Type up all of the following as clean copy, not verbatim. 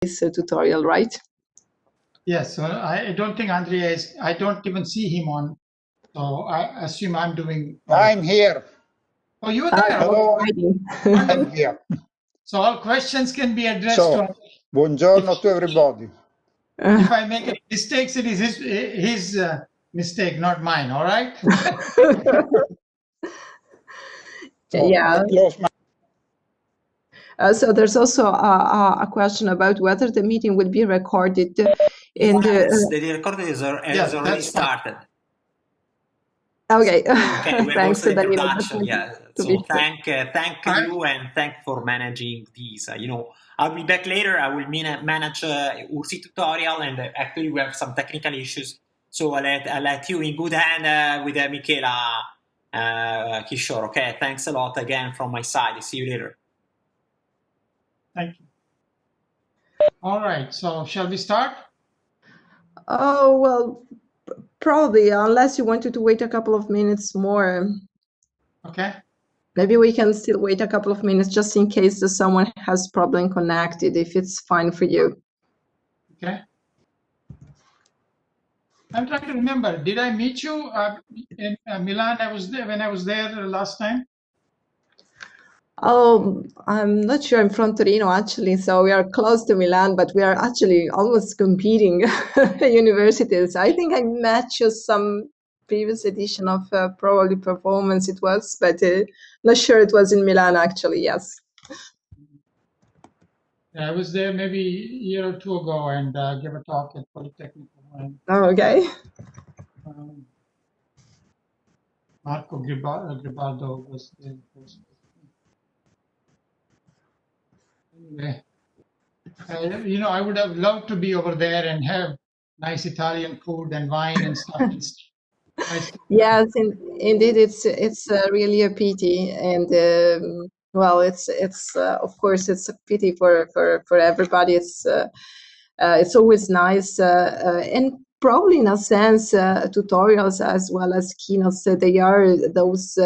this tutorial, right? Yes, so I don't think Andrea is, I don't even see him on, so I assume I'm doing. I'm here. Oh, you are there. Hello, Wonderful. I'm here. So all questions can be addressed So, to buongiorno to everybody. If I make any mistakes, it is his mistake, not mine, all right? So Yeah. I close my So there's also a question about whether the meeting will be recorded. And the recording has already started. Okay. Okay, we have Thanks, also the Danilo. introduction. Yeah. So thank you and thank for managing these. I'll be back later. I will manage Ursi tutorial, and actually we have some technical issues. So I'll let you in good hand with Michela Kishor. Okay, thanks a lot again from my side. See you later. Thank you. All right, so shall we start? Oh, well, probably, unless you wanted to wait a couple of minutes more. Okay. Maybe we can still wait a couple of minutes just in case that someone has problem connected, if it's fine for you. Okay. I'm trying to remember, did I meet you in Milan? I was there when I was there last time. Oh, I'm not sure. I'm from Torino, actually, so we are close to Milan, but we are actually almost competing universities. I think I met you some previous edition of probably performance it was, but not sure it was in Milan, actually, yes. I was there maybe a year or two ago and gave a talk at Polytechnic. Oh, okay. Marco Gribaldo was there. Anyway, I would have loved to be over there and have nice Italian food and wine and stuff. Yes, indeed, it's really a pity, and well, it's of course it's a pity for everybody. It's always nice, and probably in a sense, tutorials as well as keynotes, they are those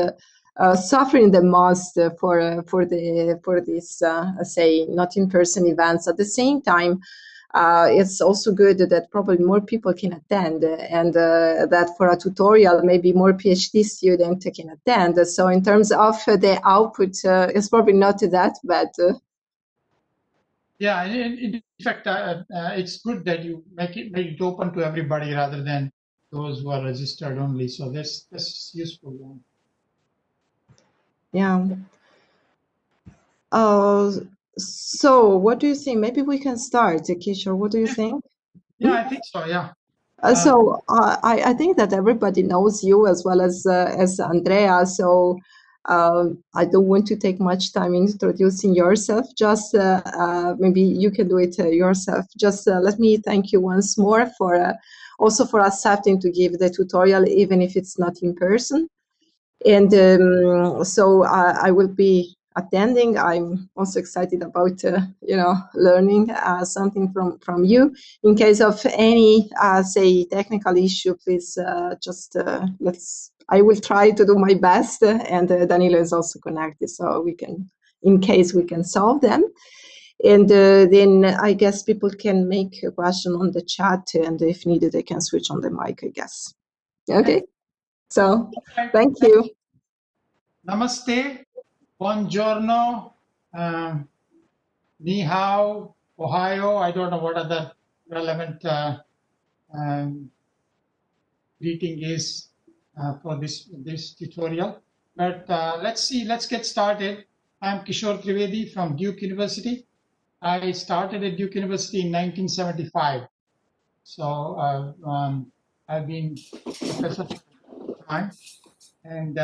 suffering the most for this say not in-person events. At the same time, it's also good that probably more people can attend, and that for a tutorial maybe more PhD students can attend. So in terms of the output, it's probably not that bad. Yeah, in fact, it's good that you make it open to everybody rather than those who are registered only. So that's useful. Yeah. So what do you think? Maybe we can start, Kishor. What do you think? Yeah, I think so. Yeah. So I think that everybody knows you as well as Andrea. So I don't want to take much time introducing yourself. Just maybe you can do it yourself. Just let me thank you once more for also for accepting to give the tutorial, even if it's not in person. And so I will be attending. I'm also excited about learning something from you. In case of any say technical issue, please just I will try to do my best, and Danilo is also connected, so we can, in case we can solve them. And then I guess people can make a question on the chat, and if needed, they can switch on the mic, I guess. Okay. So, thank you. Namaste, buongiorno, ni hao, Ohio. I don't know what other relevant greeting is for this tutorial. But let's get started. I'm Kishor Trivedi from Duke University. I started at Duke University in 1975. So I've been professor for time. And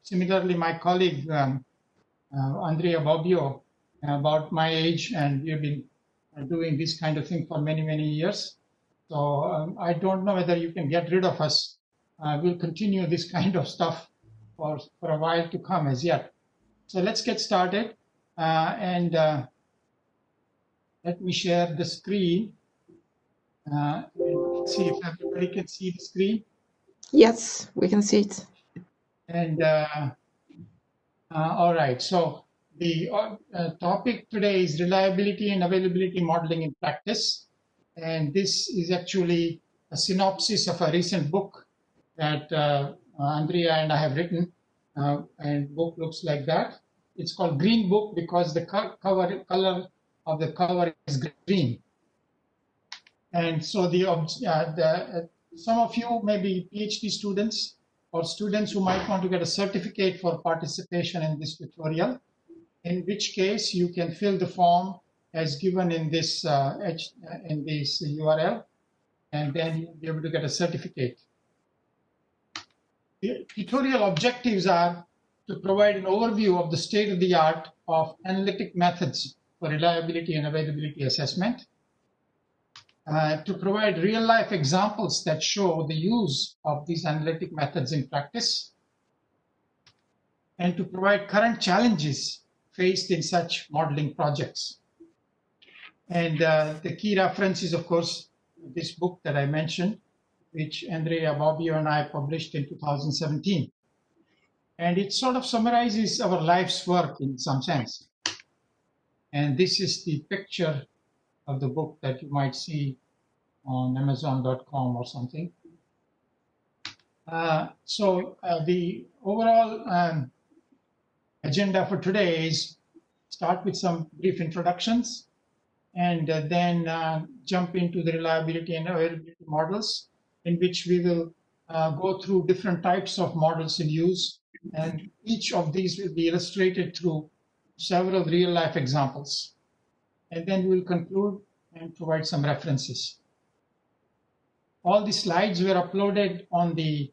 similarly, my colleague, Andrea Bobbio, about my age, and we've been doing this kind of thing for many, many years. So I don't know whether you can get rid of us. We'll continue this kind of stuff for a while to come as yet. So let's get started. And let me share the screen. See if everybody can see the screen. Yes, we can see it. And all right, so The topic today is reliability and availability modeling in practice. And this is actually a synopsis of a recent book that Andrea and I have written. And book looks like that. It's called Green Book because the color of the cover is green. And so some of you may be PhD students or students who might want to get a certificate for participation in this tutorial, in which case you can fill the form as given in this URL, and then you'll be able to get a certificate. The tutorial objectives are to provide an overview of the state of the art of analytic methods for reliability and availability assessment, to provide real-life examples that show the use of these analytic methods in practice, and to provide current challenges faced in such modeling projects. And the key reference is, of course, this book that I mentioned, which Andrea, Bobbio, and I published in 2017. And it sort of summarizes our life's work in some sense. And this is the picture of the book that you might see on Amazon.com or something. So the overall agenda for today is start with some brief introductions, and then jump into the reliability and availability models, in which we will go through different types of models in use, and each of these will be illustrated through several real-life examples. And then we'll conclude and provide some references. All the slides were uploaded on the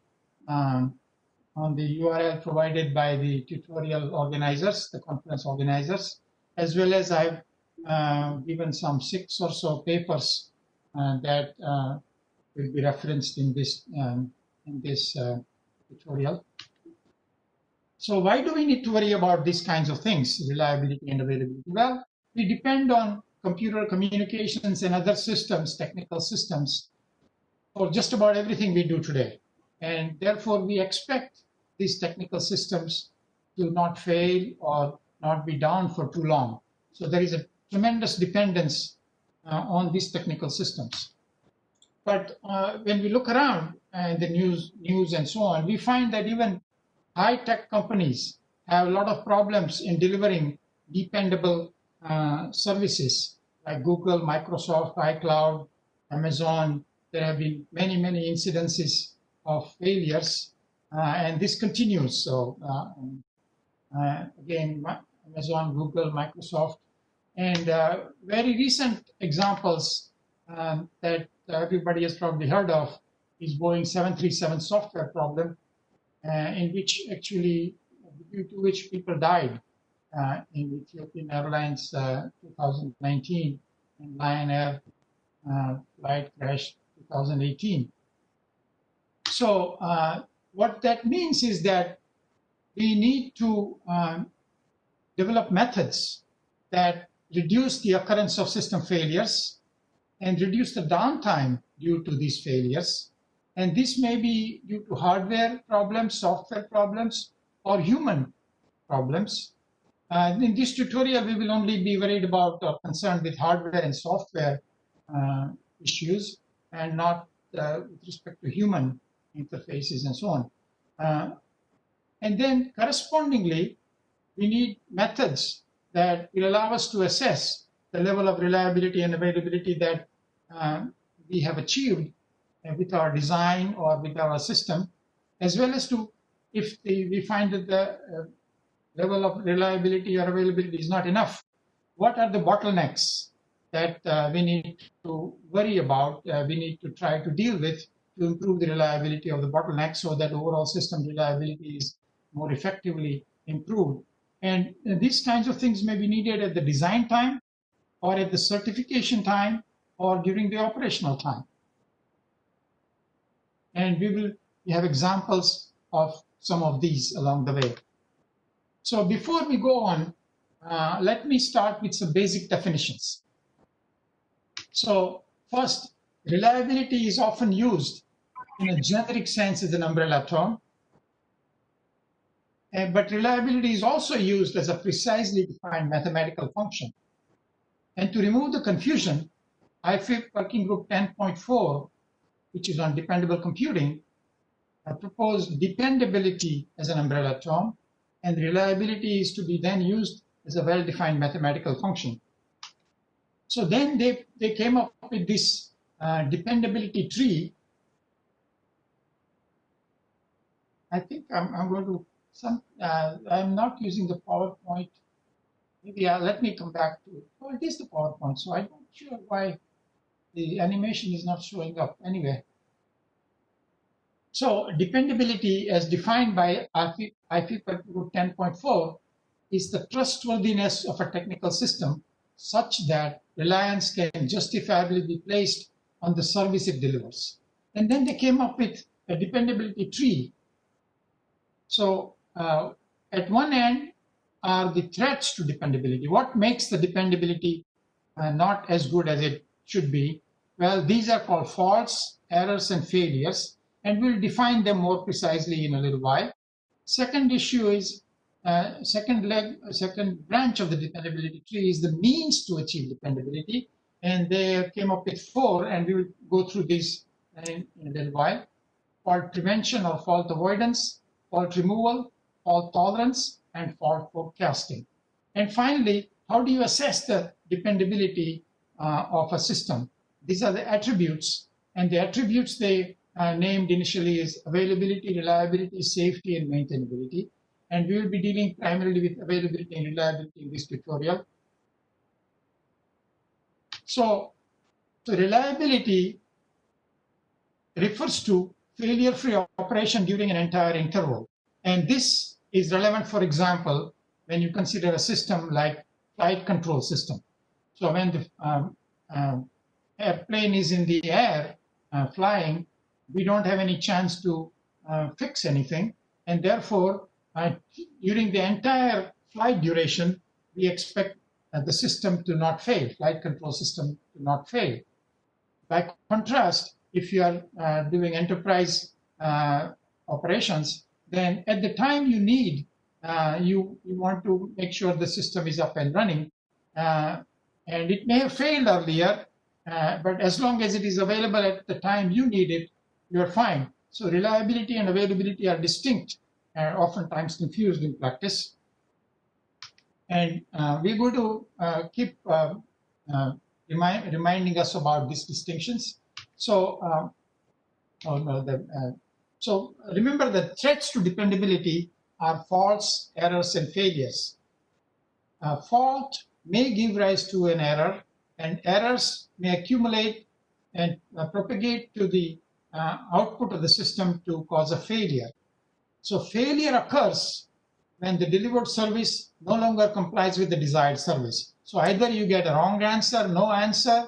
URL provided by the tutorial organizers, the conference organizers, as well as I've given some 6 or so papers that will be referenced in this tutorial. So why do we need to worry about these kinds of things, reliability and availability? Well, we depend on computer communications and other systems, technical systems, for just about everything we do today. And therefore, we expect these technical systems to not fail or not be down for too long. So there is a tremendous dependence on these technical systems. But when we look around the news and so on, we find that even high-tech companies have a lot of problems in delivering dependable services like Google, Microsoft, iCloud, Amazon. There have been many, many incidences of failures, and this continues. So again, Amazon, Google, Microsoft, and very recent examples that everybody has probably heard of is Boeing 737 software problem, in which actually, due to which people died in Ethiopian Airlines 2019 and Lion Air flight crash 2018. So what that means is that we need to develop methods that reduce the occurrence of system failures and reduce the downtime due to these failures. And this may be due to hardware problems, software problems, or human problems. In this tutorial, we will only be worried about or concerned with hardware and software issues, and not with respect to human interfaces and so on. And then correspondingly, we need methods that will allow us to assess the level of reliability and availability that we have achieved with our design or with our system, as well as to, if we find that the level of reliability or availability is not enough, what are the bottlenecks that we need to worry about, we need to try to deal with to improve the reliability of the bottlenecks so that overall system reliability is more effectively improved. And these kinds of things may be needed at the design time, or at the certification time, or during the operational time. And we have examples of some of these along the way. So before we go on, let me start with some basic definitions. So first, reliability is often used in a generic sense as an umbrella term. But reliability is also used as a precisely defined mathematical function. And to remove the confusion, IFIP Working Group 10.4, which is on dependable computing, proposed dependability as an umbrella term, and reliability is to be then used as a well-defined mathematical function. So then they came up with this dependability tree. I think I'm going to I'm not using the PowerPoint. Maybe let me come back to it. Oh, it is the PowerPoint, so I'm not sure why the animation is not showing up. Anyway, so dependability as defined by IFIP Group 10.4 is the trustworthiness of a technical system such that reliance can justifiably be placed on the service it delivers. And then they came up with a dependability tree. So at one end are the threats to dependability. What makes the dependability not as good as it should be? Well, these are called faults, errors, and failures, and we'll define them more precisely in a little while. Second issue is, second branch of the dependability tree is the means to achieve dependability, and they came up with 4, and we will go through this in a little while. Fault prevention or fault avoidance, fault removal, fault tolerance, and fault forecasting. And finally, how do you assess the dependability of a system? These are the attributes, and the attributes they named initially is availability, reliability, safety, and maintainability. And we will be dealing primarily with availability and reliability in this tutorial. So reliability refers to failure-free operation during an entire interval. And this is relevant, for example, when you consider a system like flight control system. So when the airplane is in the air flying, we don't have any chance to fix anything. And therefore, during the entire flight duration, we expect the system to not fail, flight control system to not fail. By contrast, if you are doing enterprise operations, then at the time you need, you want to make sure the system is up and running. And it may have failed earlier, but as long as it is available at the time you need it, you're fine. So reliability and availability are distinct and oftentimes confused in practice. And we're going to keep reminding us about these distinctions. So, so remember that threats to dependability are faults, errors, and failures. A fault may give rise to an error, and errors may accumulate and propagate to the output of the system to cause a failure. So failure occurs when the delivered service no longer complies with the desired service. So either you get a wrong answer, no answer,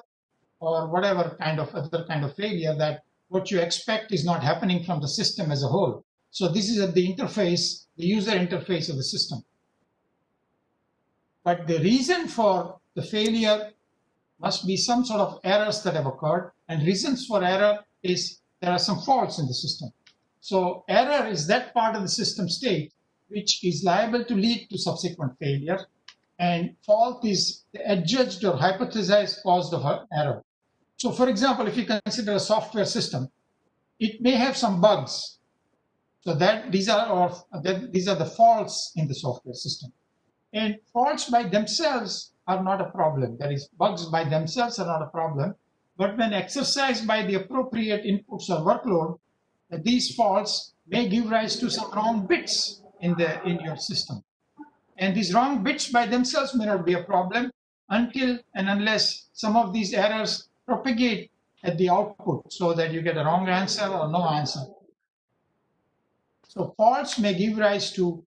or whatever kind of other kind of failure that what you expect is not happening from the system as a whole. So this is at the interface, the user interface of the system. But the reason for the failure must be some sort of errors that have occurred, and reasons for error is there are some faults in the system. So error is that part of the system state which is liable to lead to subsequent failure, and fault is the adjudged or hypothesized cause of error. So for example, if you consider a software system, it may have some bugs. So that these are the faults in the software system. And faults by themselves are not a problem. That is, bugs by themselves are not a problem. But when exercised by the appropriate inputs or workload, these faults may give rise to some wrong bits in your system. And these wrong bits by themselves may not be a problem until and unless some of these errors propagate at the output so that you get a wrong answer or no answer. So faults may give rise to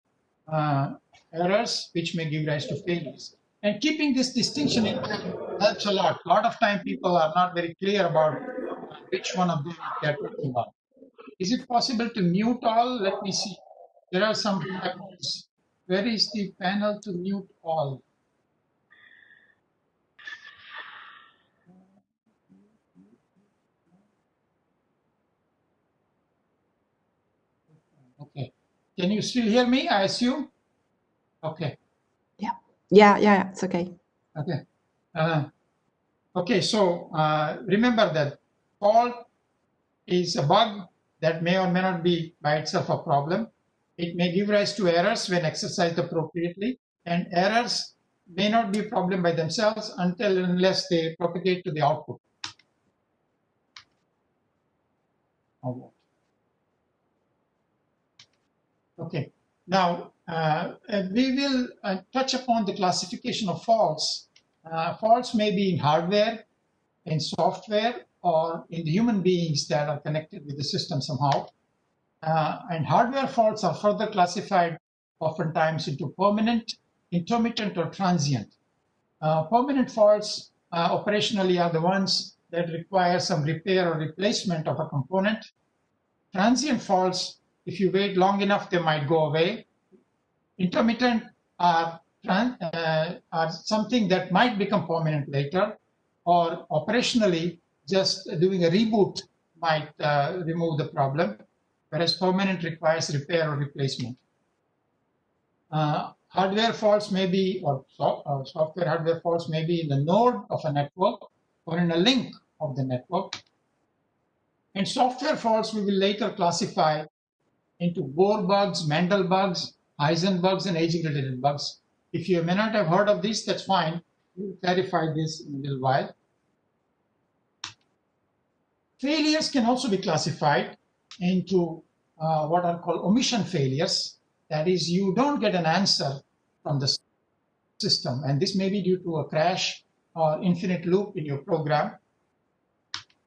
errors, which may give rise to failures. And keeping this distinction in mind helps a lot. A lot of time people are not very clear about which one of them they're talking about. Is it possible to mute all? Let me see. There are some buttons. Where is the panel to mute all? Okay. Can you still hear me, I assume? Okay. Yeah, it's okay. Okay. Okay, so remember that fault is a bug that may or may not be by itself a problem. It may give rise to errors when exercised appropriately, and errors may not be a problem by themselves until and unless they propagate to the output. Okay, now we will touch upon the classification of faults. Faults may be in hardware, in software, or in the human beings that are connected with the system somehow. And hardware faults are further classified oftentimes into permanent, intermittent, or transient. Permanent faults operationally are the ones that require some repair or replacement of a component. Transient faults, if you wait long enough, they might go away. Intermittent are something that might become permanent later, or operationally, just doing a reboot might remove the problem, whereas permanent requires repair or replacement. Hardware faults may be, or software hardware faults may be in the node of a network or in a link of the network. And software faults we will later classify into Bohr bugs, Mendel bugs, Eisen bugs, and aging-related bugs. If you may not have heard of these, that's fine. We'll clarify this in a little while. Failures can also be classified into what are called omission failures. That is, you don't get an answer from the system, and this may be due to a crash or infinite loop in your program.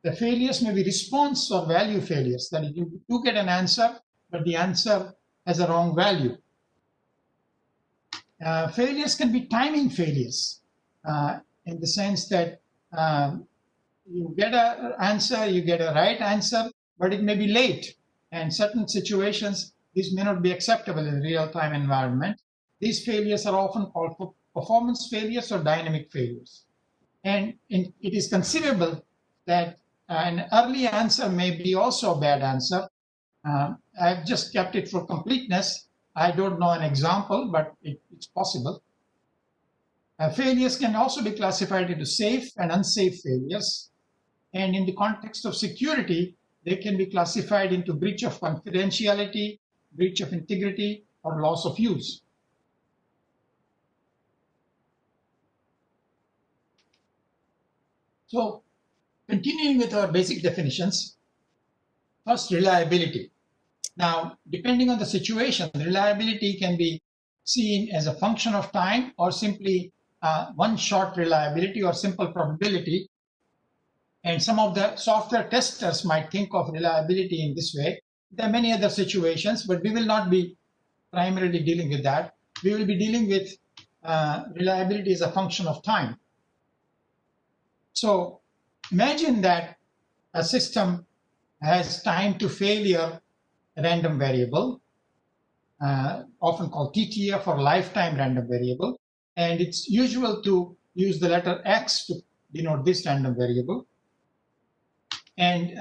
The failures may be response or value failures, that is, you do get an answer, but the answer has a wrong value. Failures can be timing failures in the sense that you get an answer, you get a right answer, but it may be late. And certain situations, this may not be acceptable in a real-time environment. These failures are often called performance failures or dynamic failures. And it is conceivable that an early answer may be also a bad answer. I've just kept it for completeness. I don't know an example, but it's possible. Failures can also be classified into safe and unsafe failures. And in the context of security, they can be classified into breach of confidentiality, breach of integrity, or loss of use. So, continuing with our basic definitions, first, reliability. Now, depending on the situation, reliability can be seen as a function of time or simply one-shot reliability or simple probability. And some of the software testers might think of reliability in this way. There are many other situations, but we will not be primarily dealing with that. We will be dealing with reliability as a function of time. So imagine that a system has time to failure random variable, often called TTF or lifetime random variable. And it's usual to use the letter X to denote this random variable. And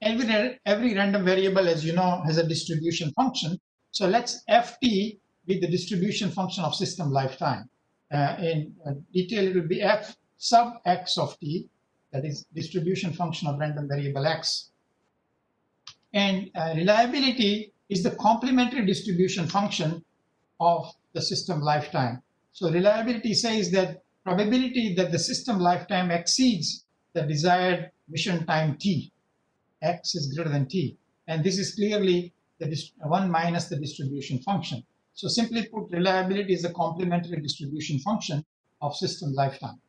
every random variable, as you know, has a distribution function. So let's FT be the distribution function of system lifetime. In detail, it will be F sub X of T, that is distribution function of random variable X. And reliability is the complementary distribution function of the system lifetime. So reliability says that probability that the system lifetime exceeds the desired mission time T, X is greater than T. And this is clearly the 1 minus the distribution function. So simply put, reliability is a complementary distribution function of system lifetime.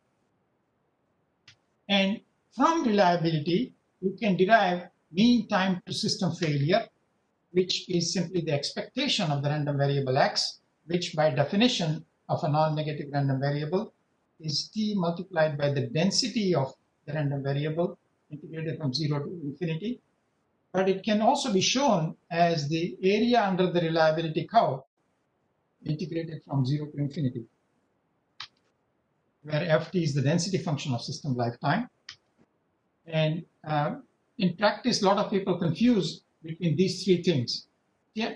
And from reliability, you can derive mean time to system failure, which is simply the expectation of the random variable X, which by definition of a non-negative random variable is T multiplied by the density of the random variable integrated from 0 to infinity. But it can also be shown as the area under the reliability curve integrated from 0 to infinity, where Ft is the density function of system lifetime. And in practice, a lot of people confuse between these three things.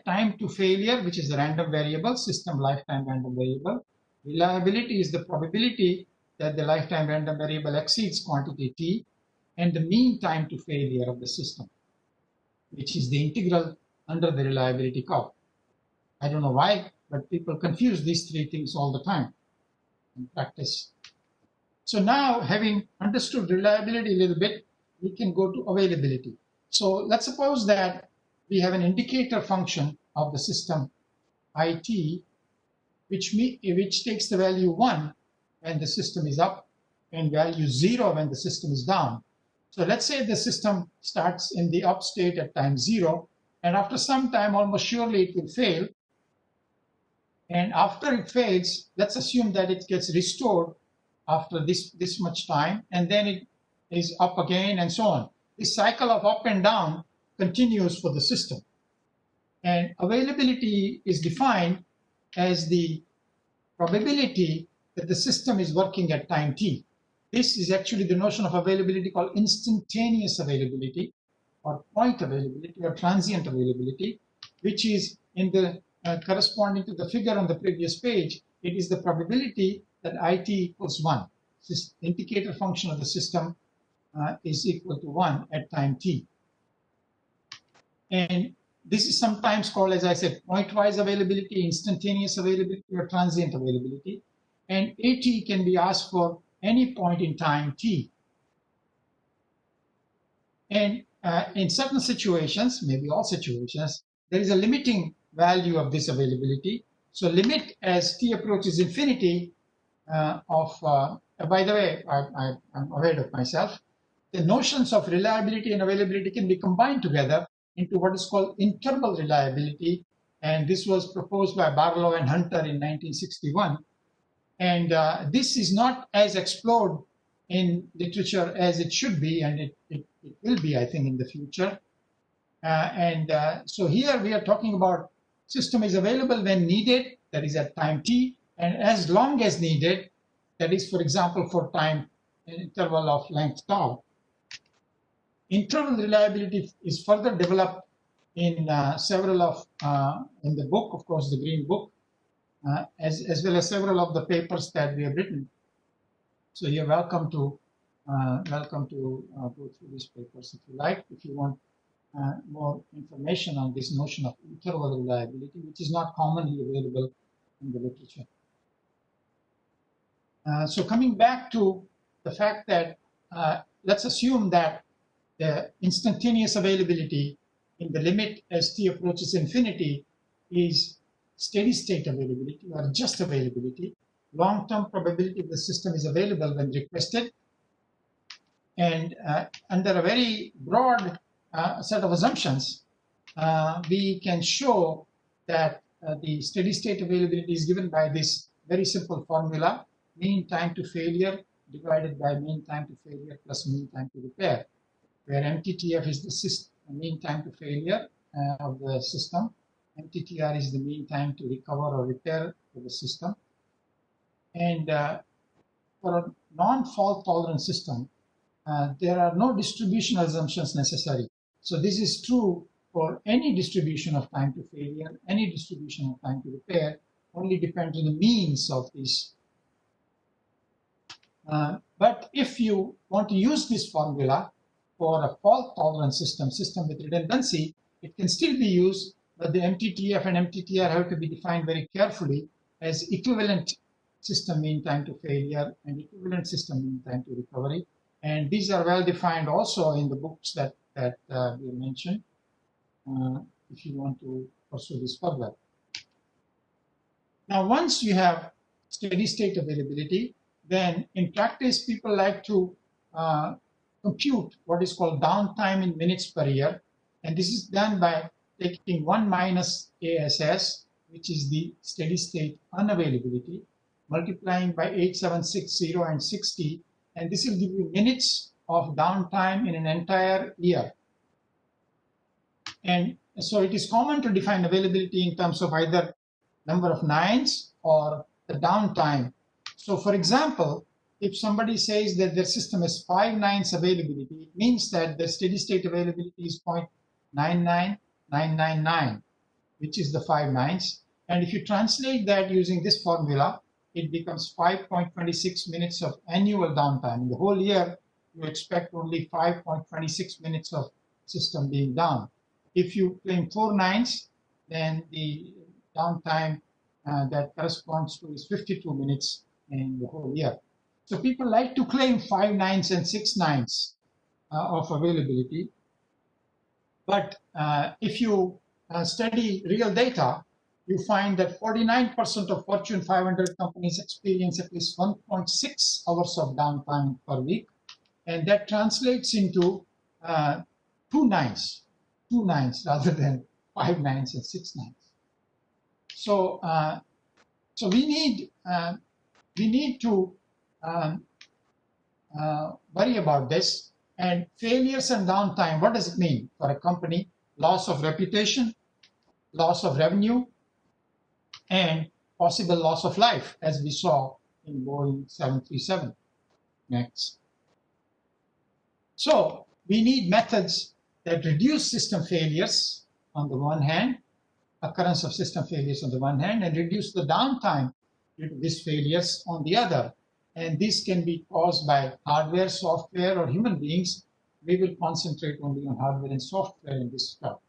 time to failure, which is a random variable, system lifetime random variable. Reliability is the probability that the lifetime random variable exceeds quantity t, and the mean time to failure of the system, which is the integral under the reliability curve. I don't know why, but people confuse these three things all the time in practice. So now, having understood reliability a little bit, we can go to availability. So let's suppose that we have an indicator function of the system IT, which takes the value 1 when the system is up and value 0 when the system is down. So let's say the system starts in the up state at time 0, and after some time, almost surely it will fail. And after it fails, let's assume that it gets restored after this much time, and then it is up again and so on. This cycle of up and down continues for the system. And availability is defined as the probability that the system is working at time t. This is actually the notion of availability called instantaneous availability, or point availability, or transient availability, which is in the corresponding to the figure on the previous page. It is the probability that IT equals 1. This indicator function of the system is equal to 1 at time t. And this is sometimes called, as I said, point-wise availability, instantaneous availability, or transient availability. And AT can be asked for any point in time t. And in certain situations, maybe all situations, there is a limiting value of this availability. So limit as t approaches infinity by the way, I'm aware of myself. The notions of reliability and availability can be combined together into what is called interval reliability. And this was proposed by Barlow and Hunter in 1961. And this is not as explored in literature as it should be, and it will be, I think, in the future. So here we are talking about system is available when needed, that is at time t, and as long as needed, that is, for example, for time interval of length tau. Interval reliability is further developed in several of, in the book, of course, the Green Book, as well as several of the papers that we have written. So you're welcome to go through these papers if you like, if you want more information on this notion of interval reliability, which is not commonly available in the literature. So coming back to the fact that let's assume that the instantaneous availability in the limit as t approaches infinity is steady state availability or just availability. Long-term probability of the system is available when requested. And under a very broad set of assumptions, we can show that the steady state availability is given by this very simple formula: mean time to failure divided by mean time to failure plus mean time to repair, where MTTF is the mean time to failure of the system. MTTR is the mean time to recover or repair of the system. And for a non-fault tolerant system, there are no distributional assumptions necessary. So this is true for any distribution of time to failure, any distribution of time to repair, only depends on the means of these. But if you want to use this formula for a fault-tolerant system with redundancy, it can still be used, but the MTTF and MTTR have to be defined very carefully as equivalent system mean time to failure and equivalent system mean time to recovery. And these are well defined also in the books that we mentioned, if you want to pursue this further. Now, once you have steady state availability, then in practice, people like to compute what is called downtime in minutes per year. And this is done by taking 1 minus ASS, which is the steady state unavailability, multiplying by 8760 and 60. And this will give you minutes of downtime in an entire year. And so it is common to define availability in terms of either number of nines or the downtime. So for example, if somebody says that their system has 5 nines availability, it means that the steady state availability is 0.99999. which is the 5 nines. And if you translate that using this formula, it becomes 5.26 minutes of annual downtime. In the whole year, you expect only 5.26 minutes of system being down. If you claim 4 nines, then the downtime that corresponds to is 52 minutes in the whole year. So people like to claim 5 nines and 6 nines of availability. But if you study real data, you find that 49% of Fortune 500 companies experience at least 1.6 hours of downtime per week. And that translates into 2 nines rather than 5 nines and 6 nines. So, so we need to worry about this. And failures and downtime, what does it mean for a company? Loss of reputation, loss of revenue, and possible loss of life, as we saw in Boeing 737. Next. So we need methods that reduce system failures on the one hand, occurrence of system failures on the one hand, and reduce the downtime due to these failures on the other. And this can be caused by hardware, software, or human beings. We will concentrate only on hardware and software in this talk.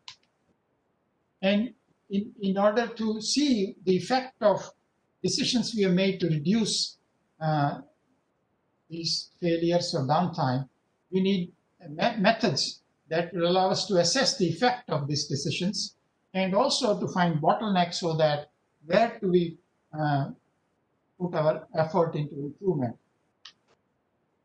And in order to see the effect of decisions we have made to reduce these failures or downtime, we need methods that will allow us to assess the effect of these decisions and also to find bottlenecks so that where do we put our effort into improvement.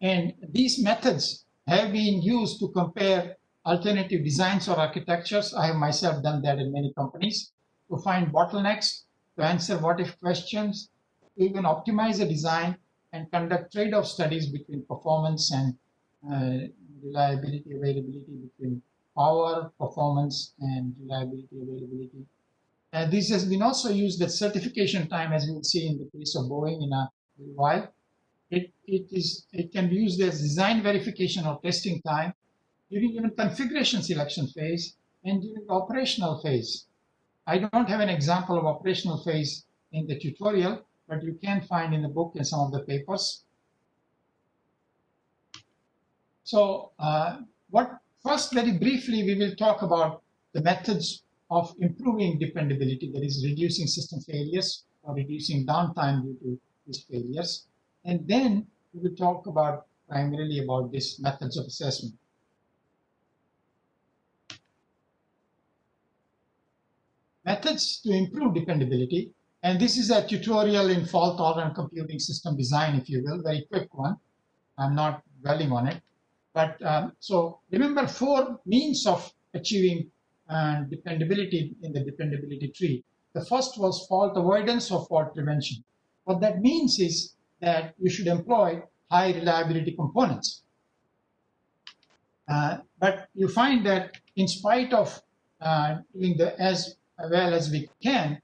And these methods have been used to compare alternative designs or architectures. I have myself done that in many companies to find bottlenecks, to answer what-if questions, to even optimize a design and conduct trade-off studies between performance and reliability, availability, between power, performance, and reliability, availability. And this has been also used at certification time, as we will see in the case of Boeing in a while. It can be used as design verification or testing time, during even configuration selection phase, and during the operational phase. I don't have an example of operational phase in the tutorial, but you can find in the book and some of the papers. So first, very briefly, we will talk about the methods of improving dependability, that is reducing system failures or reducing downtime due to these failures. And then we will talk about primarily about these methods of assessment. Methods to improve dependability. And this is a tutorial in fault-tolerant computing system design, if you will, very quick one. I'm not dwelling on it. But so remember 4 means of achieving dependability in the dependability tree. The first was fault avoidance or fault prevention. What that means is that you should employ high reliability components. But you find that in spite of doing as well as we can,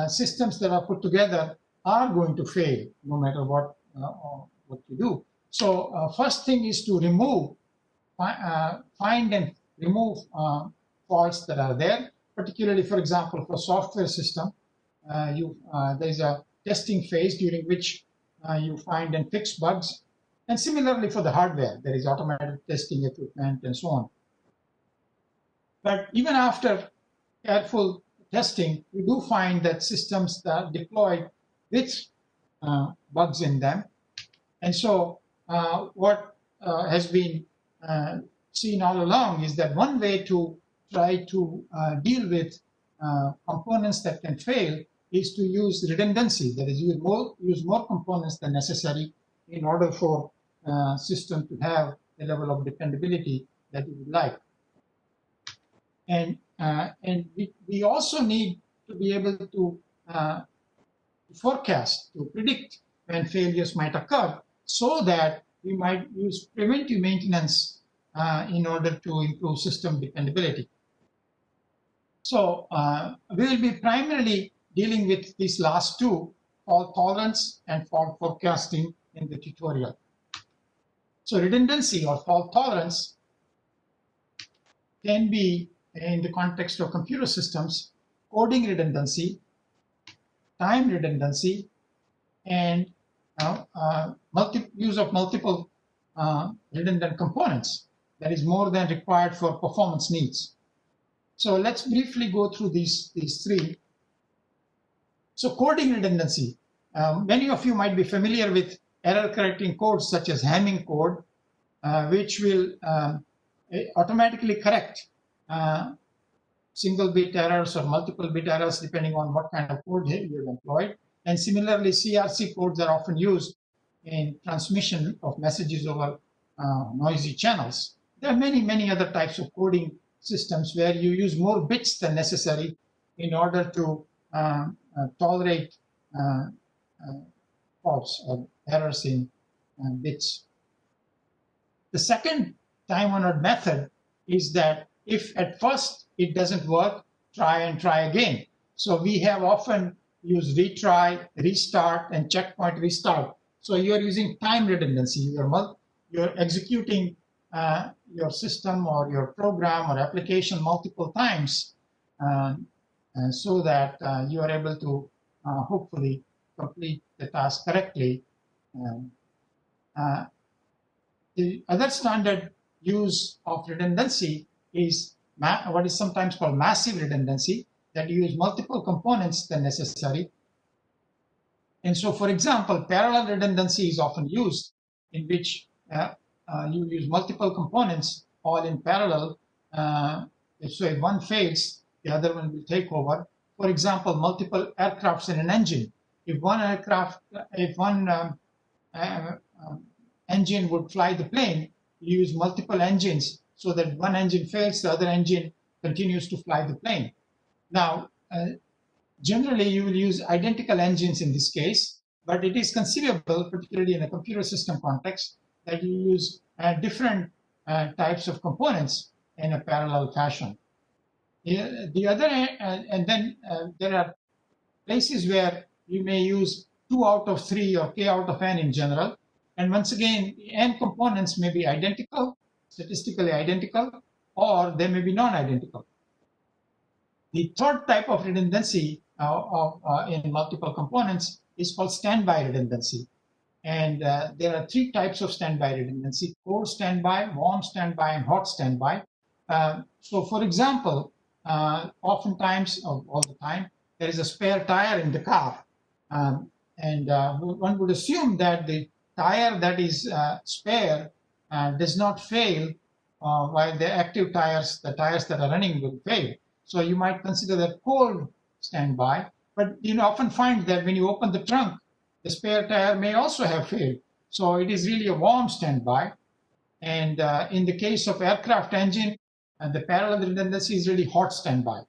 systems that are put together are going to fail no matter what you do. So first thing is to find and remove faults that are there, particularly, for example, for software system, there's a testing phase during which you find and fix bugs. And similarly for the hardware, there is automated testing equipment and so on. But even after careful testing, we do find that systems that are deployed with bugs in them. And so what has been seen all along is that one way to try to deal with components that can fail is to use redundancy, that is, use more components than necessary in order for system to have the level of dependability that we would like. And we also need to be able to forecast, to predict when failures might occur, so that we might use preventive maintenance in order to improve system dependability. So we will be primarily dealing with these last two, fault tolerance and fault forecasting, in the tutorial. So redundancy or fault tolerance can be, in the context of computer systems, coding redundancy, time redundancy, and use of multiple redundant components that is more than required for performance needs. So let's briefly go through these three. So coding redundancy. Many of you might be familiar with error correcting codes such as Hamming code, which will automatically correct single bit errors or multiple bit errors depending on what kind of code you've employed. And similarly, CRC codes are often used in transmission of messages over noisy channels. There are many, many other types of coding systems where you use more bits than necessary in order to tolerate faults or errors in bits. The second time-honored method is that if at first it doesn't work, try and try again. So we have often used retry, restart, and checkpoint restart. So you're using time redundancy. You're executing your system or your program or application multiple times so that you are able to hopefully complete the task correctly. The other standard use of redundancy is what is sometimes called massive redundancy, that you use multiple components than necessary. And so, for example, parallel redundancy is often used, in which you use multiple components all in parallel. So if one fails, the other one will take over. For example, multiple aircrafts in an engine. If one engine would fly the plane, you use multiple engines so that one engine fails, the other engine continues to fly the plane. Now, generally, you will use identical engines in this case, but it is conceivable, particularly in a computer system context, that you use different types of components in a parallel fashion. The other, and then there are places where you may use 2 out of 3 or k out of n in general. And once again, n components may be identical, statistically identical, or they may be non-identical. The third type of redundancy in multiple components is called standby redundancy. And there are 3 types of standby redundancy: cold standby, warm standby, and hot standby. So for example, oftentimes, all the time, there is a spare tire in the car. And one would assume that the tire that is spare does not fail while the active tires, the tires that are running, will fail. So you might consider that cold standby, but you often find that when you open the trunk, the spare tire may also have failed. So it is really a warm standby. And in the case of aircraft engine, the parallel redundancy is really hot standby.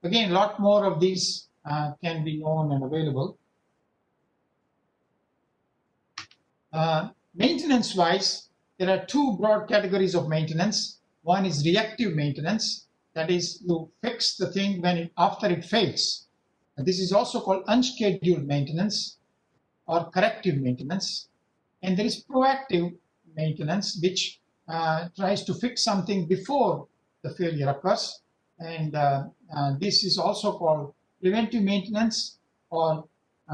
Again, a lot more of these can be known and available. Maintenance-wise, there are 2 broad categories of maintenance. One is reactive maintenance. That is, you fix the thing after it fails. And this is also called unscheduled maintenance or corrective maintenance. And there is proactive maintenance, which tries to fix something before the failure occurs. And this is also called preventive maintenance or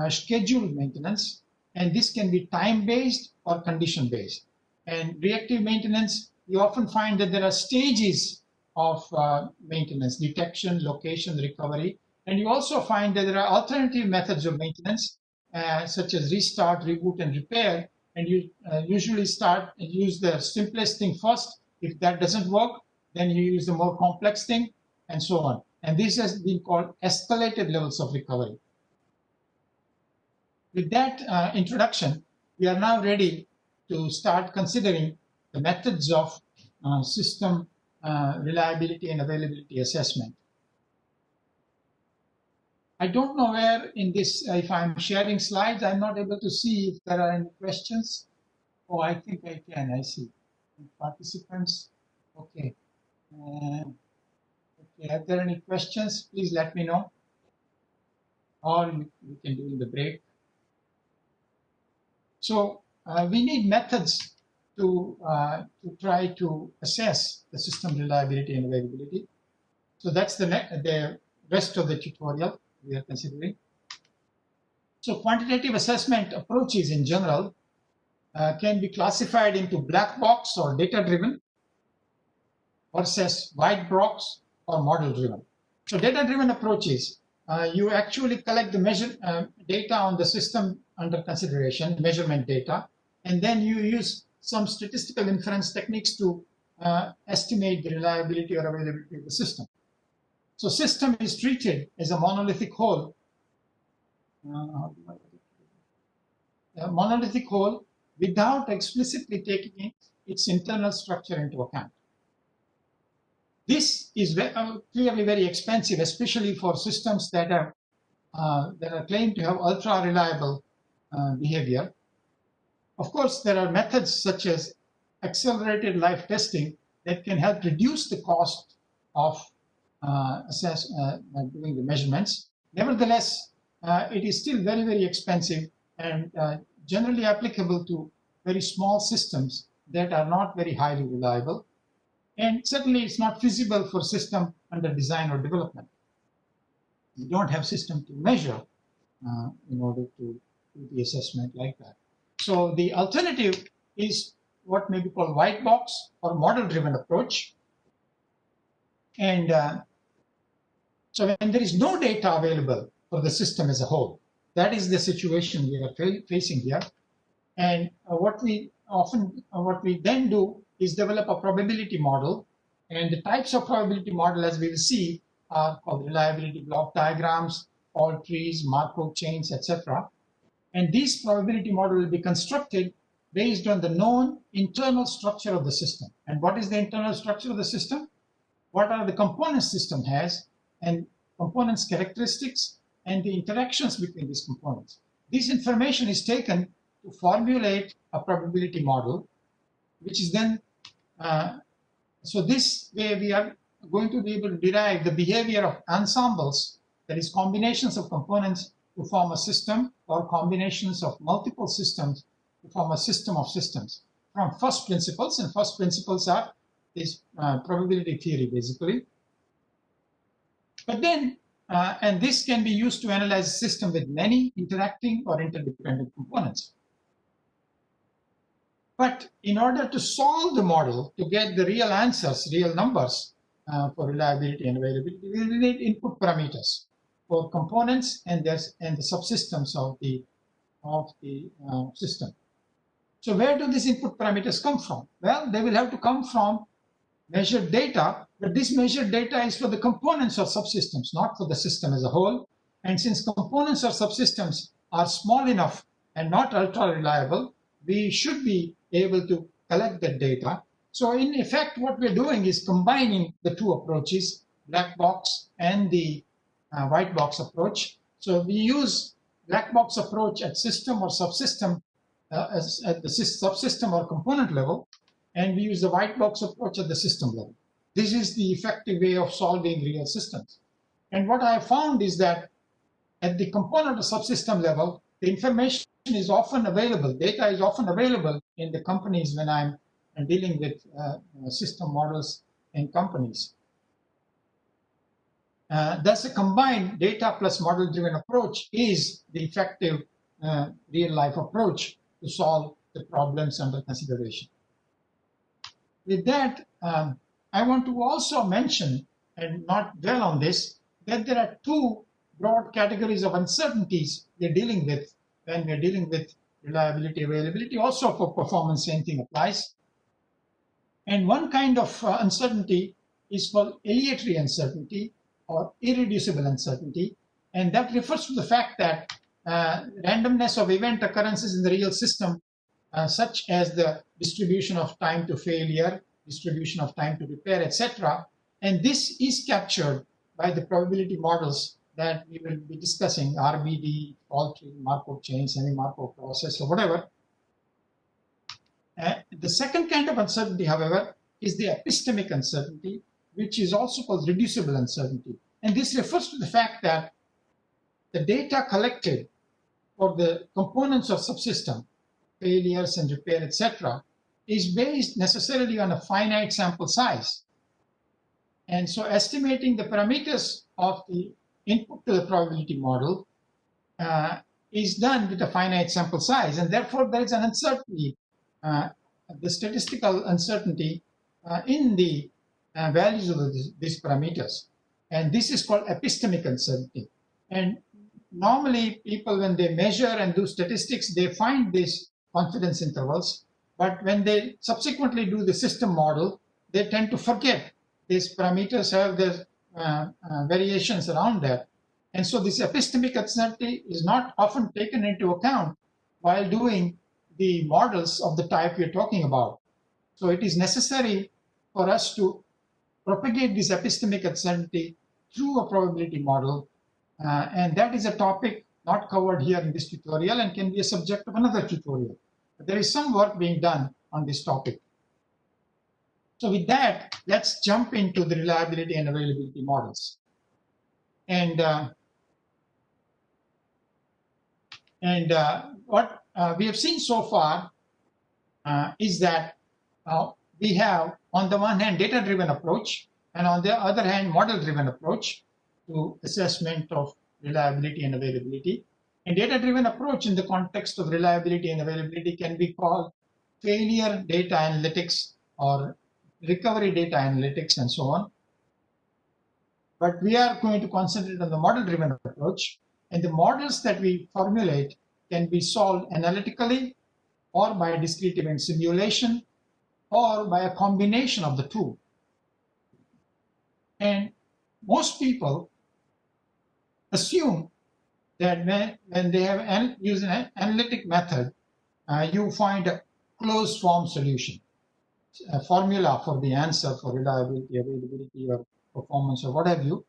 scheduled maintenance. And this can be time-based or condition-based. And reactive maintenance, you often find that there are stages of maintenance: detection, location, recovery. And you also find that there are alternative methods of maintenance, such as restart, reboot, and repair. And you usually start and use the simplest thing first. If that doesn't work, then you use the more complex thing, and so on. And this has been called escalated levels of recovery. With that introduction, we are now ready to start considering the methods of system reliability and availability assessment. I don't know where in this, if I'm sharing slides, I'm not able to see if there are any questions. Oh, I think I can, I see. Participants, okay. Okay, are there any questions? Please let me know. Or you can do in the break. So we need methods to try to assess the system reliability and availability. So that's the rest of the tutorial we are considering. So quantitative assessment approaches in general can be classified into black box or data-driven versus white box or model-driven. So data-driven approaches, you actually collect the data on the system under consideration, measurement data, and then you use some statistical inference techniques to estimate the reliability or availability of the system. So system is treated as a monolithic whole. A monolithic whole without explicitly taking its internal structure into account. This is clearly very expensive, especially for systems that are claimed to have ultra-reliable behavior. Of course, there are methods such as accelerated life testing that can help reduce the cost of doing the measurements. Nevertheless, it is still very, very expensive and generally applicable to very small systems that are not very highly reliable. And certainly it's not feasible for system under design or development. You don't have system to measure in order to do the assessment like that. So the alternative is what may be called white box or model-driven approach. And so when there is no data available for the system as a whole, that is the situation we are facing here. And what we then do is develop a probability model. And the types of probability model, as we will see, are called reliability block diagrams, fault trees, Markov chains, etc. And this probability model will be constructed based on the known internal structure of the system. And what is the internal structure of the system? What are the components system has, and components characteristics, and the interactions between these components. This information is taken to formulate a probability model, which is then, so this way we are going to be able to derive the behavior of ensembles, that is combinations of components to form a system, or combinations of multiple systems to form a system of systems from first principles. And first principles are this probability theory, basically. But then, and this can be used to analyze a system with many interacting or interdependent components. But in order to solve the model, to get the real answers, real numbers for reliability and availability, we will need input parameters for components and the subsystems of the system. So where do these input parameters come from? Well, they will have to come from measured data, but this measured data is for the components or subsystems, not for the system as a whole. And since components or subsystems are small enough and not ultra-reliable, we should be able to collect that data. So in effect, what we're doing is combining the two approaches, black box and the white box approach. So we use black box approach at system or subsystem, at the subsystem or component level, and we use the white box approach at the system level. This is the effective way of solving real systems. And what I have found is that at the component or subsystem level, the information is often available, data is often available in the companies when I'm dealing with system models in companies. Thus, a combined data plus model-driven approach is the effective real-life approach to solve the problems under consideration. With that, I want to also mention, and not dwell on this, that there are two broad categories of uncertainties we're dealing with when we're dealing with reliability, availability. Also for performance, same thing applies. And one kind of uncertainty is called aleatory uncertainty or irreducible uncertainty. And that refers to the fact that randomness of event occurrences in the real system, such as the distribution of time to failure, distribution of time to repair, etc. And this is captured by the probability models that we will be discussing, RBD, fault tree, Markov chain, semi-Markov process, or whatever. The second kind of uncertainty, however, is the epistemic uncertainty, which is also called reducible uncertainty. And this refers to the fact that the data collected for the components of subsystem, failures and repair, etc., is based necessarily on a finite sample size. And so estimating the parameters of the input to the probability model is done with a finite sample size, and therefore there is an uncertainty, the statistical uncertainty in the values of these parameters. And this is called epistemic uncertainty. And normally people, when they measure and do statistics, they find these confidence intervals, but when they subsequently do the system model, they tend to forget these parameters have their variations around that. And so this epistemic uncertainty is not often taken into account while doing the models of the type we're talking about. So it is necessary for us to propagate this epistemic uncertainty through a probability model. And that is a topic not covered here in this tutorial and can be a subject of another tutorial. But there is some work being done on this topic. So with that, let's jump into the reliability and availability models. And what we have seen so far is that we have, on the one hand, data-driven approach, and on the other hand, model-driven approach to assessment of reliability and availability. And data-driven approach in the context of reliability and availability can be called failure data analytics or recovery data analytics and so on. But we are going to concentrate on the model-driven approach, and the models that we formulate can be solved analytically or by discrete event simulation or by a combination of the two. And most people assume that when they have used an analytic method, you find a closed form solution, a formula for the answer for reliability, availability, or performance, or what have you.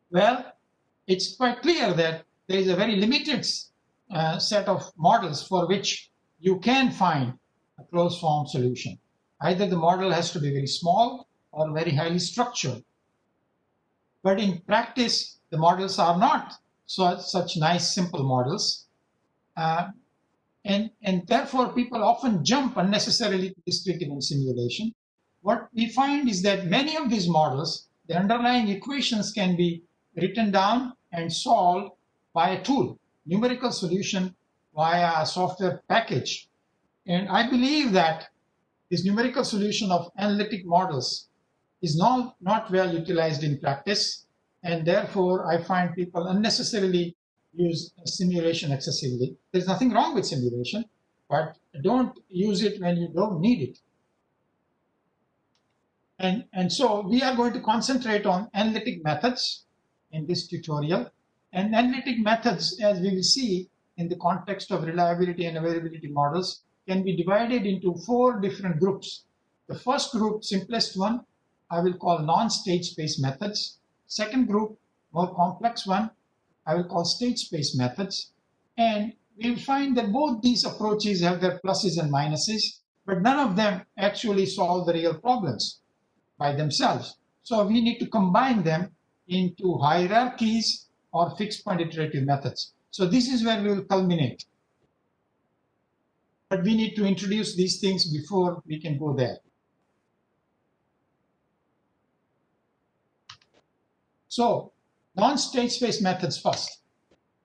Well, it's quite clear that there is a very limited set of models for which you can find a closed form solution. Either the model has to be very small or very highly structured. But in practice, the models are not such nice, simple models. And therefore, people often jump unnecessarily to discrete event simulation. What we find is that many of these models, the underlying equations can be written down and solved by a tool, numerical solution via a software package. And I believe that this numerical solution of analytic models is not well utilized in practice, and therefore I find people unnecessarily use simulation excessively. There's nothing wrong with simulation, but don't use it when you don't need it. And so we are going to concentrate on analytic methods in this tutorial. And analytic methods, as we will see in the context of reliability and availability models, can be divided into 4 different groups. The first group, simplest one, I will call non-state space methods. Second group, more complex one, I will call state space methods. And we will find that both these approaches have their pluses and minuses, but none of them actually solve the real problems by themselves. So we need to combine them into hierarchies or fixed point iterative methods. So this is where we will culminate. But we need to introduce these things before we can go there. So non-state space methods first.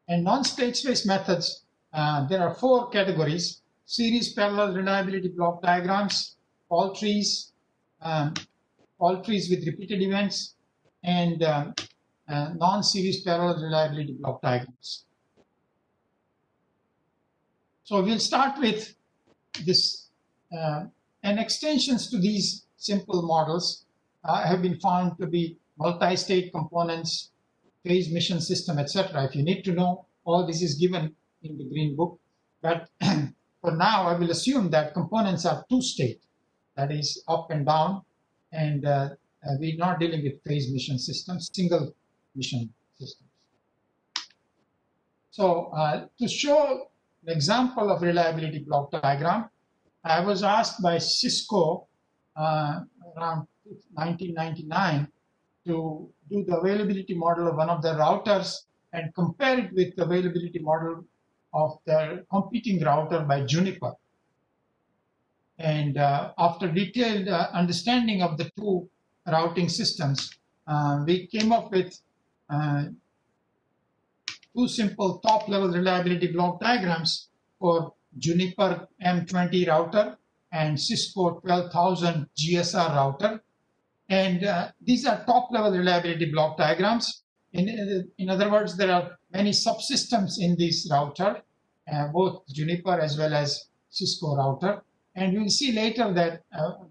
And non-state space methods, there are 4 categories: series parallel reliability block diagrams, fault trees with repeated events, and non-series parallel reliability block diagrams. So we'll start with this, and extensions to these simple models have been found to be multi-state components, phase mission system, etc. If you need to know, all this is given in the green book. But for now, I will assume that components are 2-state, that is up and down, and we're not dealing with phase mission systems, single mission systems. So to show an example of reliability block diagram, I was asked by Cisco around 1999 to do the availability model of one of their routers and compare it with the availability model of their competing router by Juniper. And after detailed understanding of the two routing systems, we came up with two simple top-level reliability block diagrams for Juniper M20 router and Cisco 12,000 GSR router. And these are top-level reliability block diagrams. In other words, there are many subsystems in this router, both Juniper as well as Cisco router. And we'll see later that,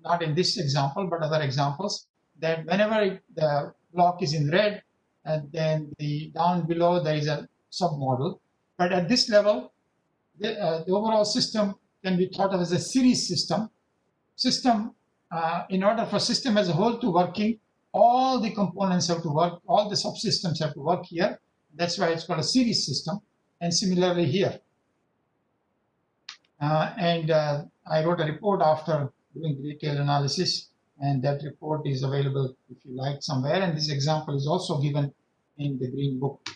not in this example, but other examples, that whenever the block is in red, then down below there is a submodel. But at this level, the overall system can be thought of as a series system. In order for system as a whole to working, all the components have to work, all the subsystems have to work here. That's why it's called a series system. And similarly here. I wrote a report after doing detailed analysis, and that report is available if you like somewhere. And this example is also given in the Green Book.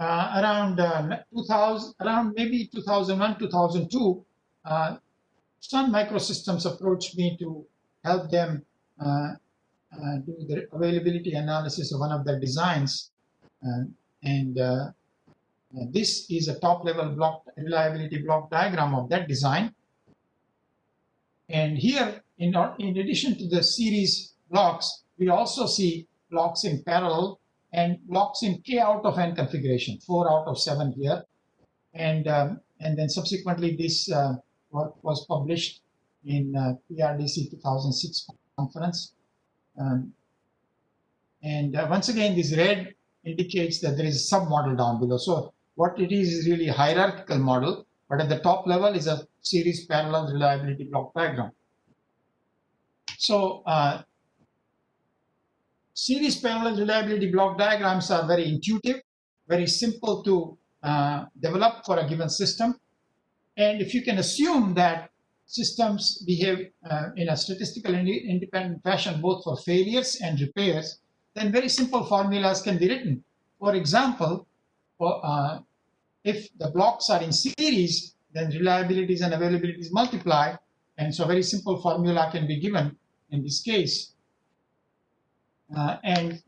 Around maybe 2001, 2002, Sun Microsystems approached me to help them do the availability analysis of one of their designs. This is a top-level reliability block diagram of that design. And here, in addition to the series blocks, we also see blocks in parallel and blocks in K out of N configuration, 4 out of 7 here. And then subsequently, this work was published in PRDC 2006 conference. Once again, this red indicates that there is a submodel down below. So what it is really a hierarchical model, but at the top level is a series parallel reliability block diagram. So series parallel reliability block diagrams are very intuitive, very simple to develop for a given system. And if you can assume that systems behave in a statistically independent fashion, both for failures and repairs, then very simple formulas can be written. For example, if the blocks are in series, then reliabilities and availabilities multiply. And so a very simple formula can be given in this case. And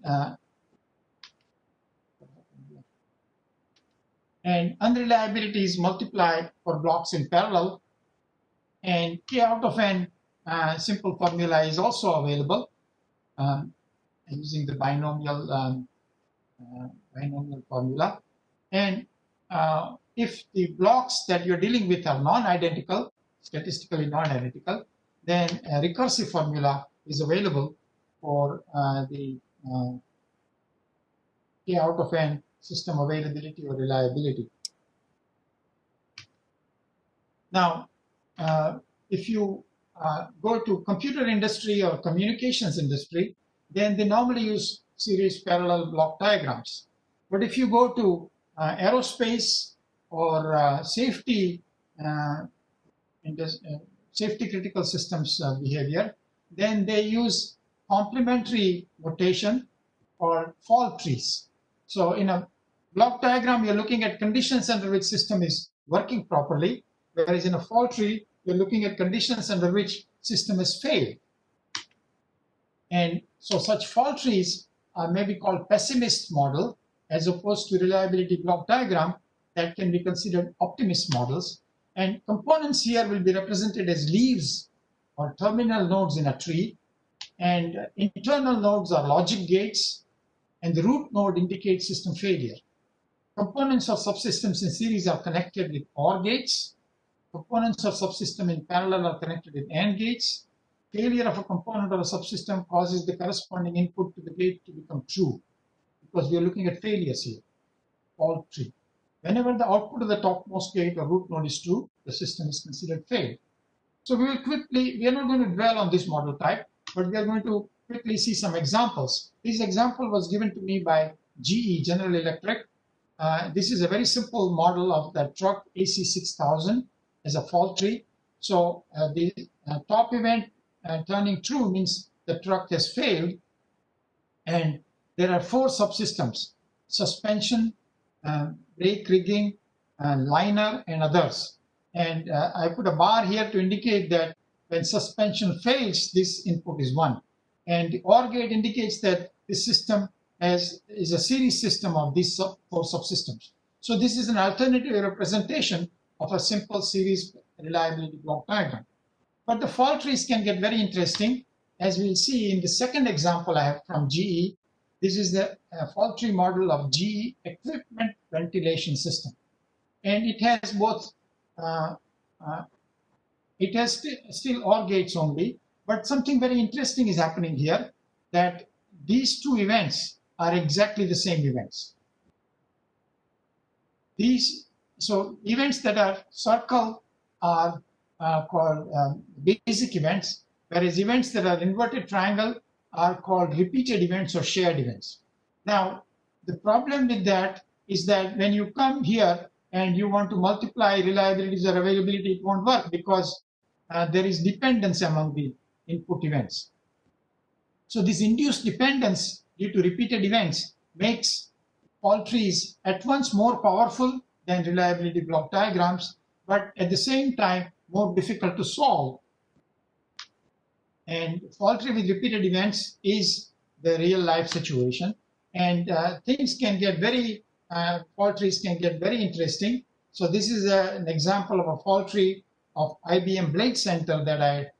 unreliabilities multiply for blocks in parallel. And K out of N simple formula is also available using the binomial formula. And if the blocks that you're dealing with are non-identical, statistically non-identical, then a recursive formula is available for the K out of N system availability or reliability. Now, if you go to computer industry or communications industry, then they normally use series parallel block diagrams. But if you go to aerospace or safety critical systems behavior, then they use complementary notation or fault trees. So in a block diagram, you're looking at conditions under which system is working properly, whereas in a fault tree, you're looking at conditions under which system has failed. And so such fault trees may be called pessimist model, as opposed to reliability block diagram that can be considered optimist models. And components here will be represented as leaves or terminal nodes in a tree. And internal nodes are logic gates, and the root node indicates system failure. Components of subsystems in series are connected with OR gates. Components of subsystem in parallel are connected with AND gates. Failure of a component or a subsystem causes the corresponding input to the gate to become true, because we are looking at failures here, fault tree. Whenever the output of the topmost gate or root node is true, the system is considered failed. So we are not going to dwell on this model type, but we are going to quickly see some examples. This example was given to me by GE, General Electric. This is a very simple model of the truck AC6000 as a fault tree. So the top event turning true means the truck has failed. And there are 4 subsystems: suspension, brake rigging, liner, and others. And I put a bar here to indicate that when suspension fails, this input is 1. And the OR gate indicates that this system is a series system of these four subsystems. So this is an alternative representation of a simple series reliability block diagram. But the fault trees can get very interesting, as we'll see in the second example I have from GE. This is the fault tree model of GE equipment ventilation system. And it has both, it has still OR gates only, but something very interesting is happening here, that these two events are exactly the same events. So events that are circle are called basic events, whereas events that are inverted triangle are called repeated events or shared events. Now, the problem with that is that when you come here and you want to multiply reliabilities or availability, it won't work because there is dependence among the input events. So this induced dependence due to repeated events makes fault trees at once more powerful than reliability block diagrams, but at the same time more difficult to solve. And fault tree with repeated events is the real life situation. And things can get very, fault trees can get very interesting. So this is an example of a fault tree of IBM Blade Center that I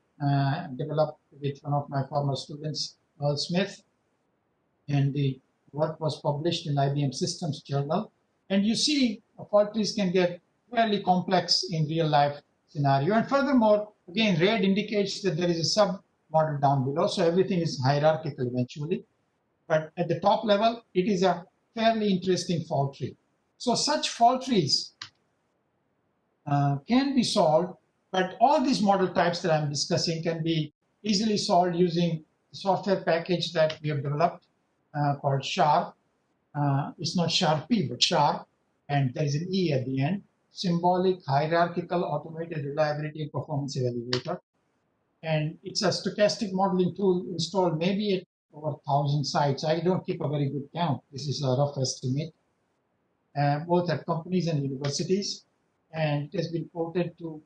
developed with one of my former students, Earl Smith. And the work was published in IBM Systems Journal. And you see, fault trees can get fairly complex in real life scenario. And furthermore, again, red indicates that there is a sub-model down below. So everything is hierarchical eventually. But at the top level, it is a fairly interesting fault tree. So such fault trees can be solved, but all these model types that I'm discussing can be easily solved using the software package that we have developed called SHARPE. It's not SHARPE, but SHARPE, and there is an E at the end. Symbolic Hierarchical Automated Reliability and Performance Evaluator. And it's a stochastic modeling tool installed maybe at over 1,000 sites. I don't keep a very good count. This is a rough estimate, both at companies and universities. And it has been ported to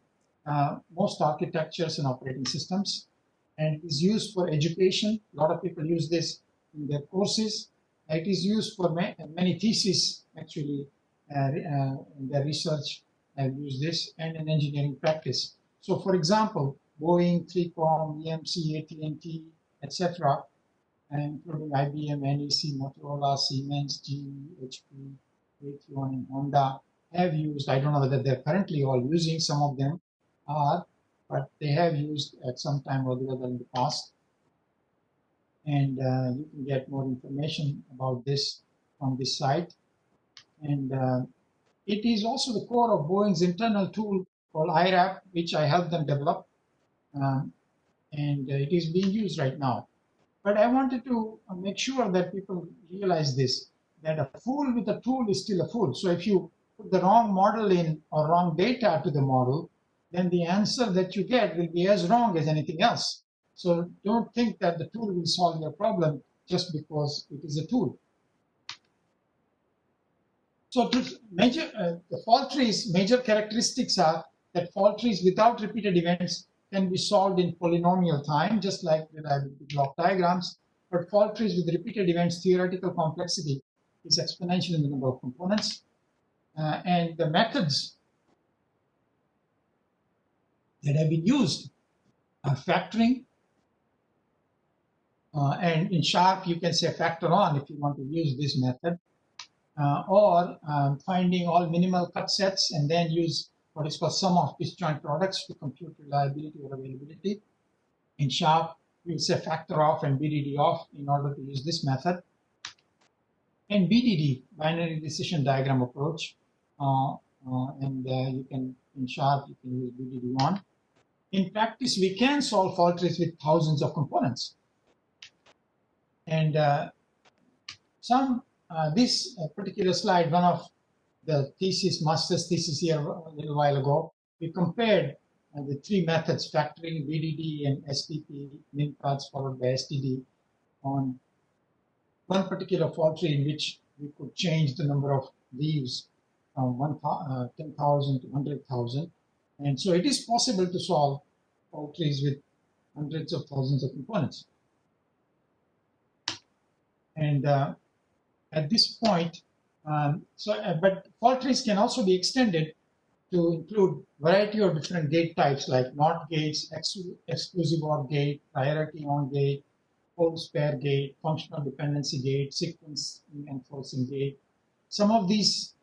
most architectures and operating systems. And it is used for education. A lot of people use this in their courses. It is used for many theses, actually, in their research have used this, and in engineering practice. So, for example, Boeing, 3Com, EMC, AT&T, etc., including IBM, NEC, Motorola, Siemens, GE, HP, Raytheon, and Honda have used. I don't know whether they're currently all using. Some of them are, but they have used at some time or the other in the past. And you can get more information about this on this site. And it is also the core of Boeing's internal tool called IRAP, which I helped them develop. And it is being used right now. But I wanted to make sure that people realize this, that a fool with a tool is still a fool. So if you put the wrong model in or wrong data to the model, then the answer that you get will be as wrong as anything else. So don't think that the tool will solve your problem just because it is a tool. So the fault trees, major characteristics are that fault trees without repeated events can be solved in polynomial time, just like reliability block diagrams. But fault trees with repeated events, theoretical complexity is exponential in the number of components. And the methods that have been used are factoring. And in SHARPE, you can say factor on if you want to use this method. Or finding all minimal cut sets and then use what is called sum of disjoint products to compute reliability or availability. In SHARPE, we'll say factor off and BDD off in order to use this method. And BDD, binary decision diagram approach, you can, in SHARPE, you can use BDD1. In practice, we can solve fault trees with thousands of components. And this particular slide, one of the master's thesis here a little while ago, we compared the three methods, factoring, BDD, and STP, min cuts followed by STD, on one particular fault tree in which we could change the number of leaves from 10,000 to 100,000. And so it is possible to solve fault trees with hundreds of thousands of components. And at this point, but fault trees can also be extended to include variety of different gate types like NOT gates, exclusive OR gate, hierarchy on gate, whole spare gate, functional dependency gate, sequence enforcing gate. Some of these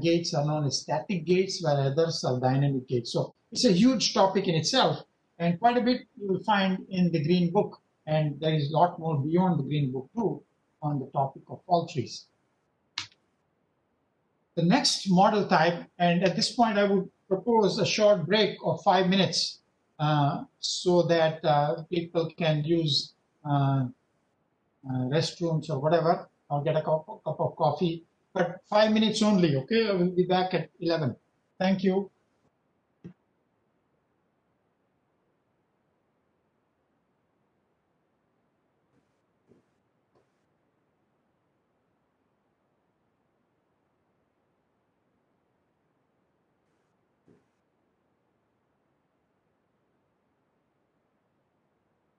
gates are known as static gates, while others are dynamic gates. So it's a huge topic in itself, and quite a bit you will find in the Green Book, and there is a lot more beyond the Green Book too on the topic of fault trees. The next model type, and at this point I would propose a short break of 5 minutes so that people can use restrooms or whatever, or get a cup of coffee, but 5 minutes only, okay? I will be back at 11. Thank you.